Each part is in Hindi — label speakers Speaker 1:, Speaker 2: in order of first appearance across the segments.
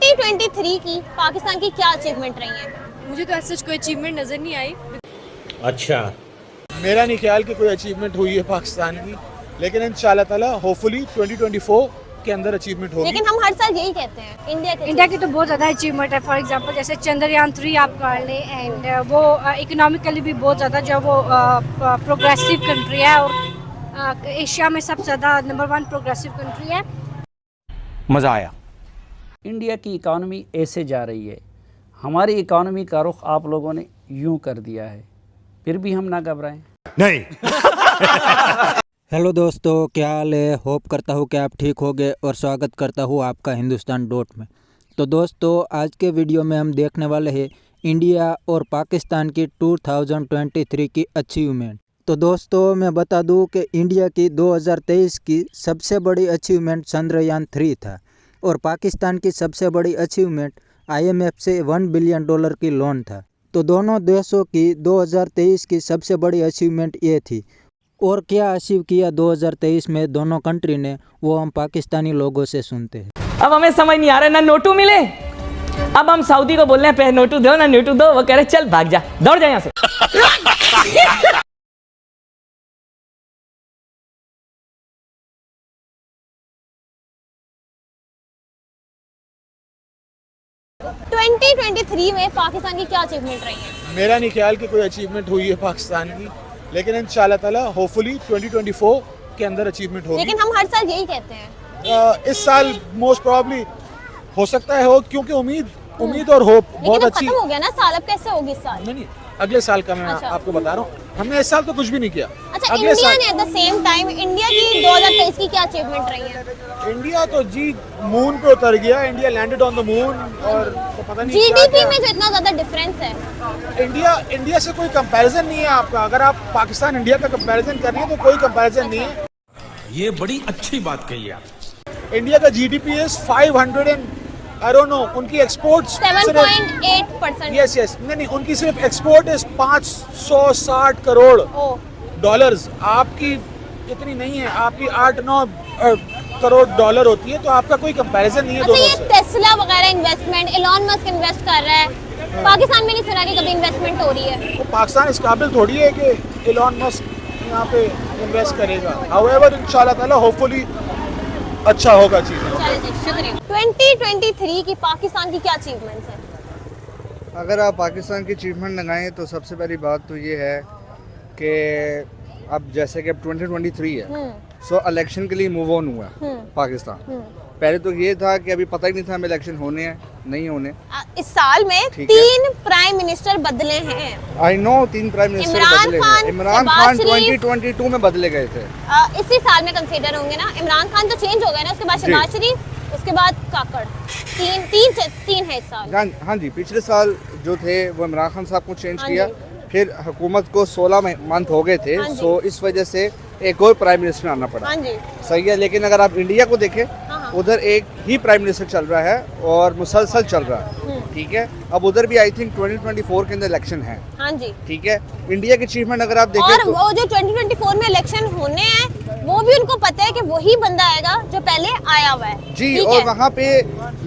Speaker 1: 2023 की पाकिस्तान की क्या अचीवमेंट रही है?
Speaker 2: मुझे तो ऐसा कोई अचीवमेंट नज़र नहीं आई।
Speaker 3: अच्छा,
Speaker 4: मेरा नहीं ख्याल कि कोई अचीवमेंट हुई है पाकिस्तान की, लेकिन इंशाल्लाह ताला होपफुली 2024 के अंदर अचीवमेंट होगी।
Speaker 1: लेकिन हम हर साल यही कहते हैं
Speaker 2: इंडिया की तो बहुत ज़्यादा अचीवमेंट है। फॉर एग्जांपल जैसे चंद्रयान 3 आप कर लें, एंड वो इकोनॉमिकली भी बहुत ज़्यादा जो वो प्रोग्रेसिव कंट्री है और एशिया में सबसे ज़्यादा नंबर 1 प्रोग्रेसिव कंट्री है।
Speaker 5: मज़ा आया।
Speaker 6: इंडिया की इकॉनमी ऐसे जा रही है, हमारी इकॉनमी का रुख आप लोगों ने यूं कर दिया है, फिर भी हम ना घबराएं।
Speaker 5: नहीं।
Speaker 7: हेलो दोस्तों, क्या हाल है? होप करता हूँ कि आप ठीक होंगे और स्वागत करता हूँ आपका हिंदुस्तान डॉट में। तो दोस्तों, आज के वीडियो में हम देखने वाले हैं इंडिया और पाकिस्तान की 2023 की अचीवमेंट। तो दोस्तों, मैं बता दूं कि इंडिया की 2023 की सबसे बड़ी अचीवमेंट चंद्रयान 3 था और पाकिस्तान की सबसे बड़ी अचीवमेंट IMF से $1 बिलियन की लोन था। तो दोनों देशों की 2023 की सबसे बड़ी अचीवमेंट ये थी। और क्या अचीव किया 2023 में दोनों कंट्री ने, वो हम पाकिस्तानी लोगों से सुनते हैं।
Speaker 8: अब हमें समझ नहीं आ रहा, ना नोटू मिले। अब हम सऊदी को बोल रहे हैं पे नोटू दो, ना नोटू दो। वो कह रहे चल भाग जा, दौड़ जा यहाँ से।
Speaker 1: 2023 में पाकिस्तान की क्या अचीवमेंट रही है?
Speaker 4: मेरा नहीं ख्याल कि कोई अचीवमेंट हुई है पाकिस्तान की, लेकिन इंशाल्लाह ताला होपफुली 2024 के अंदर अचीवमेंट होगी।
Speaker 1: लेकिन हम हर साल यही कहते हैं।
Speaker 4: इस साल मोस्ट प्रोबेबली हो सकता है हो, क्योंकि उम्मीद और होप बहुत अच्छी।
Speaker 1: खत्म हो गया ना साल, अब कैसे होगी इस साल?
Speaker 4: नहीं, अगले साल का मैं
Speaker 1: अच्छा।
Speaker 4: आपको बता रहा हूँ। हमने इस साल तो कुछ भी नहीं किया।
Speaker 1: अच्छा,
Speaker 4: अगले
Speaker 1: इंडिया
Speaker 4: साल
Speaker 1: ने at the same time India की 2023 की क्या अचीवमेंट रही है?
Speaker 4: इंडिया तो जी मून पे उतर गया। India landed on the moon, और तो पता नहीं
Speaker 1: जीडीपी में जो इतना ज्यादा डिफरेंस है।
Speaker 4: इंडिया से कोई कंपैरिजन नहीं है आपका। अगर आप पाकिस्तान इंडिया का कंपैरिजन कर रही है तो कोई कंपैरिजन नहीं है।
Speaker 5: ये बड़ी अच्छी बात कही आप।
Speaker 4: इंडिया का GDP is 500 and I don't know, उनकी एक्सपोर्ट्स
Speaker 1: 7.8%।
Speaker 4: यस नहीं, उनकी सिर्फ एक्सपोर्ट इज 560 करोड़ डॉलर्स। आपकी इतनी नहीं है, आपकी 8-9 करोड़ डॉलर होती है। तो आपका कोई कंपैरिजन नहीं है
Speaker 1: अच्छा,
Speaker 4: दोनों
Speaker 1: ये
Speaker 4: से।
Speaker 1: टेस्ला वगैरह इन्वेस्टमेंट एलन मस्क इन्वेस्ट कर रहा है, पाकिस्तान में नहीं सुना कि कभी इन्वेस्टमेंट हो रही है।
Speaker 4: तो पाकिस्तान इस काबिल थोड़ी है कि एलन मस्क यहाँ पे इन्वेस्ट करेगा। हाउएवर इंशाल्लाह ताला होपफुली अच्छा होगा चीज़ें।
Speaker 1: चलिए, शुक्रिया। 2023 की पाकिस्तान की क्या अचीवमेंट्स है?
Speaker 9: अगर आप पाकिस्तान की अचीवमेंट लगाएं तो सबसे पहली बात तो ये है कि अब जैसे कि अब 2023 है, सो इलेक्शन के लिए मूव ऑन हुआ पाकिस्तान। पहले तो ये था कि अभी पता ही नहीं था हमें इलेक्शन होने हैं नहीं होने।
Speaker 1: इस साल में 3 प्राइम मिनिस्टर बदले हैं।
Speaker 9: आई नो, 3 प्राइम मिनिस्टर बदले हैं। इमरान खान 2022 में बदले गए थे।
Speaker 1: इसी साल में कंसीडर होंगे ना। इमरान खान तो चेंज हो गए ना, उसके बाद शहबाज शरीफ, उसके बाद काकड़। तीन है इस साल।
Speaker 9: हाँ जी, पिछले साल जो थे वो इमरान खान साहब को चेंज किया, फिर हुकूमत को 16 मंथ हो गए थे, सो इस वजह से एक और प्राइम मिनिस्टर आना पड़ा। सही है, लेकिन अगर आप इंडिया को देखें, उधर एक ही प्राइम मिनिस्टर चल रहा है और मुसलसल चल रहा है। ठीक है, अब उधर भी आई थिंक 2024 के अंदर इलेक्शन है।
Speaker 1: हाँ जी,
Speaker 9: ठीक है। इंडिया की अचीवमेंट अगर आप देखें
Speaker 1: और
Speaker 9: तो
Speaker 1: वो जो 2024 में इलेक्शन होने हैं, वो भी उनको पता है कि वही बंदा आएगा जो पहले आया हुआ है
Speaker 9: जी। और वहाँ पे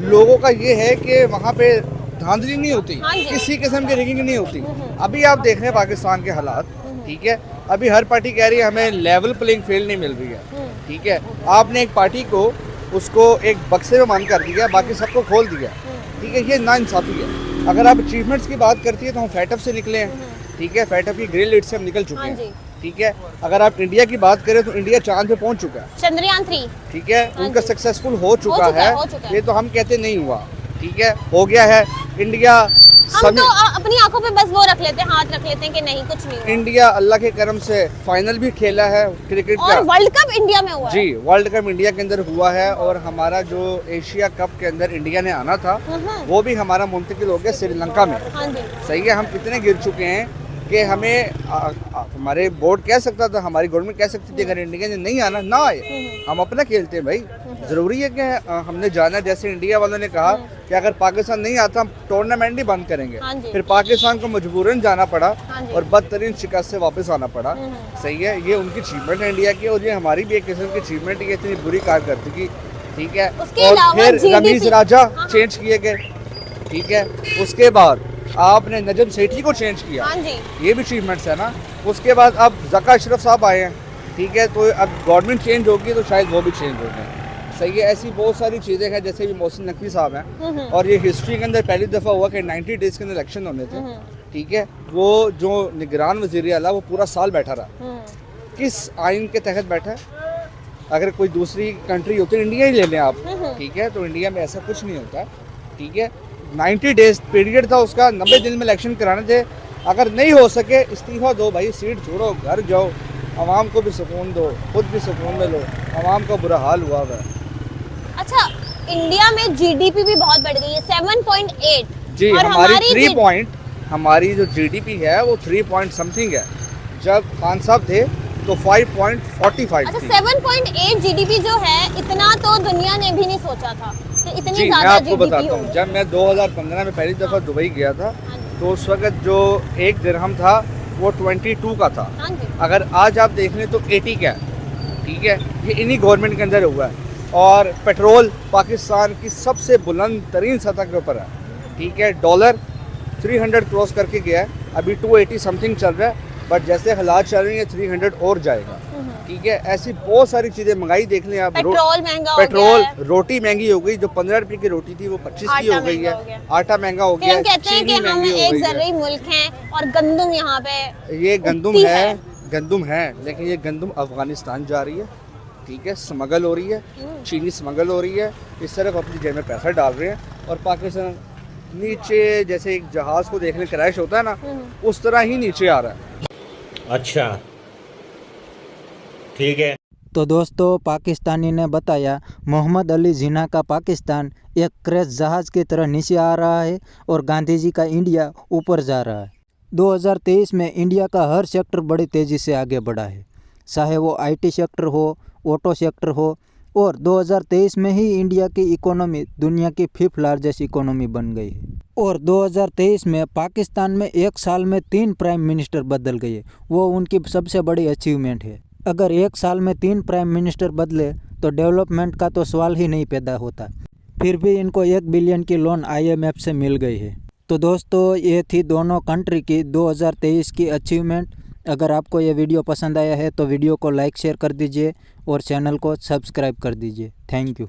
Speaker 9: लोगों का ये है कि वहाँ पे धांधली नहीं होती, किसी किस्म की रिगिंग नहीं होती। अभी आप देख रहे हैं पाकिस्तान के हालात। ठीक है, अभी हर पार्टी कह रही है हमें लेवल प्लेइंग फील्ड नहीं मिल रही है। ठीक है, आपने एक पार्टी को उसको एक बक्से में बंद कर दिया, बाकी सबको खोल दिया। ठीक है, ये नाइंसाफी है। अगर आप अचीवमेंट्स की बात करती है तो हम फैटअप से निकले हैं। ठीक है, फैटअप की ग्रिल लीड से हम निकल चुके हैं। ठीक है, अगर आप इंडिया की बात करें तो इंडिया चांद पे पहुंच चुका है,
Speaker 1: चंद्रयान 3।
Speaker 9: ठीक है, उनका सक्सेसफुल हो चुका है। ये तो हम कहते नहीं हुआ, ठीक है, हो गया है। इंडिया
Speaker 1: हम तो अपनी आंखों पे बस वो रख लेते हैं, हाथ रख लेते हैं कि नहीं कुछ नहीं हुआ।
Speaker 9: इंडिया अल्लाह के करम से फाइनल भी खेला है क्रिकेट का,
Speaker 1: और वर्ल्ड कप इंडिया में हुआ है।
Speaker 9: जी, वर्ल्ड कप इंडिया के अंदर हुआ है। और हमारा जो एशिया कप के अंदर इंडिया ने आना था वो भी हमारा मुंतकिल हो गया श्रीलंका में। सही है, हम कितने गिर चुके हैं कि हमें हमारे बोर्ड कह सकता था, हमारी गवर्नमेंट कह सकती थी अगर इंडिया ने नहीं आना ना आए, हम अपना खेलते हैं भाई। ज़रूरी है कि हमने जाना, जैसे इंडिया वालों ने कहा कि अगर पाकिस्तान नहीं आता हम टूर्नामेंट ही बंद करेंगे। फिर पाकिस्तान को मजबूरन जाना पड़ा और बदतरीन शिकस्त से वापस आना पड़ा। सही है, ये उनकी अचीवमेंट है इंडिया की, और ये हमारी भी एक किस्म की अचीवमेंट है। इतनी बुरी कारकर्दगी ठीक है।
Speaker 1: उसके
Speaker 9: और
Speaker 1: अलावा
Speaker 9: फिर
Speaker 1: GDP
Speaker 9: रमीज राजा
Speaker 1: हाँ।
Speaker 9: चेंज किए गए, ठीक है। उसके बाद आपने नजम सेठी को चेंज किया,
Speaker 1: हाँ जी,
Speaker 9: ये भी अचीवमेंट्स है ना। उसके बाद अब ज़का अशरफ साहब आए हैं, ठीक है। तो अब गवर्नमेंट चेंज होगी तो शायद वो भी चेंज हो जाए, सही है। ऐसी बहुत सारी चीज़ें हैं, जैसे भी मोहसिन नकवी साहब हैं, और ये हिस्ट्री के अंदर पहली दफ़ा हुआ कि 90 डेज़ के अंदर इलेक्शन होने थे, ठीक है। वो जो निगरान वज़ीर आला वो पूरा साल बैठा रहा, किस आइन के तहत बैठा है? अगर कोई दूसरी कंट्री होती है, इंडिया ही ले लें आप, ठीक है, तो इंडिया में ऐसा कुछ नहीं होता, ठीक है। 90 डेज पीरियड था उसका, 90 दिन में इलेक्शन कराने थे। अगर नहीं हो सके इस्तीफा दो भाई, सीट छोड़ो, घर जाओ, आवाम को भी सुकून दो, खुद भी सुकून में लो। आवाम का बुरा हाल हुआ है।
Speaker 1: अच्छा, इंडिया में जीडीपी भी बहुत बढ़ गई है, 7.8
Speaker 9: जी,
Speaker 1: और
Speaker 9: हमारी 3
Speaker 1: जी-
Speaker 9: पॉइंट, हमारी जो जीडीपी है वो 3 पॉइंट समथिंग है। जब खान साहब थे तो 5.45
Speaker 1: अच्छा,
Speaker 9: थी।
Speaker 1: 7.8 जीडीपी जो है, इतना तो दुनिया ने भी नहीं सोचा था कि इतनी
Speaker 9: जी, मैं
Speaker 1: ज्यादा
Speaker 9: आपको
Speaker 1: जीडीपी
Speaker 9: बताता हूँ,
Speaker 1: होगी।
Speaker 9: जब मैं 2015 में पहली दफ़ा दुबई गया था, तो उस वक्त जो एक दिरहम था वो 22 का था।
Speaker 1: हाँ जी,
Speaker 9: अगर आज आप देख लें तो 80 का है, ठीक है। ये इन्हीं गवर्नमेंट के अंदर हुआ है। और पेट्रोल पाकिस्तान की सबसे बुलंद तरीन सतह के ऊपर है, ठीक है। डॉलर 300 क्रॉस करके गया है, अभी 280 समथिंग चल रहा है, बट जैसे हालात चल रही हैं 300 और जाएगा, ठीक है। ऐसी बहुत सारी चीज़ें, महंगाई देख लें आप,
Speaker 1: पेट्रोल महंगा हो
Speaker 9: पेट्रोल,
Speaker 1: गया है।
Speaker 9: रोटी महंगी हो गई, जो 15 रुपए की रोटी थी वो 25 की
Speaker 1: आटा
Speaker 9: हो गई
Speaker 1: महंगा
Speaker 9: है,
Speaker 1: हो गया।
Speaker 9: आटा महंगा हो
Speaker 1: फिर
Speaker 9: गया
Speaker 1: हम
Speaker 9: है,
Speaker 1: कहते हैं कि
Speaker 9: चीनी
Speaker 1: हम
Speaker 9: महंगी हो
Speaker 1: एक
Speaker 9: गई है।
Speaker 1: जर्री मुल्क हैं और गंदम यहाँ पे
Speaker 9: ये गंदुम
Speaker 1: उगती
Speaker 9: है, गंदुम है, लेकिन ये गंदुम अफगानिस्तान जा रही है, ठीक है। स्मगल हो रही है, चीनी स्मगल हो रही है, इस तरफ अपनी जेब में पैसा डाल रहे हैं। और पाकिस्तान नीचे, जैसे एक जहाज़ को देखने क्रैश होता है ना, उस तरह ही नीचे आ रहा है।
Speaker 5: अच्छा, ठीक है।
Speaker 7: तो दोस्तों, पाकिस्तानी ने बताया मोहम्मद अली जिन्ना का पाकिस्तान एक क्रैश जहाज़ की तरह नीचे आ रहा है और गांधी जी का इंडिया ऊपर जा रहा है। 2023 में इंडिया का हर सेक्टर बड़ी तेज़ी से आगे बढ़ा है, चाहे वो आईटी सेक्टर हो, ऑटो सेक्टर हो। और 2023 में ही इंडिया की इकोनॉमी दुनिया की 5th लार्जेस्ट इकोनॉमी बन गई है। और 2023 में पाकिस्तान में एक साल में 3 प्राइम मिनिस्टर बदल गए, वो उनकी सबसे बड़ी अचीवमेंट है। अगर एक साल में 3 प्राइम मिनिस्टर बदले तो डेवलपमेंट का तो सवाल ही नहीं पैदा होता। फिर भी इनको 1 बिलियन की लोन IMF से मिल गई है। तो दोस्तों, ये थी दोनों कंट्री की 2023 की अचीवमेंट। अगर आपको ये वीडियो पसंद आया है तो वीडियो को लाइक शेयर कर दीजिए और चैनल को सब्सक्राइब कर दीजिए। Thank you.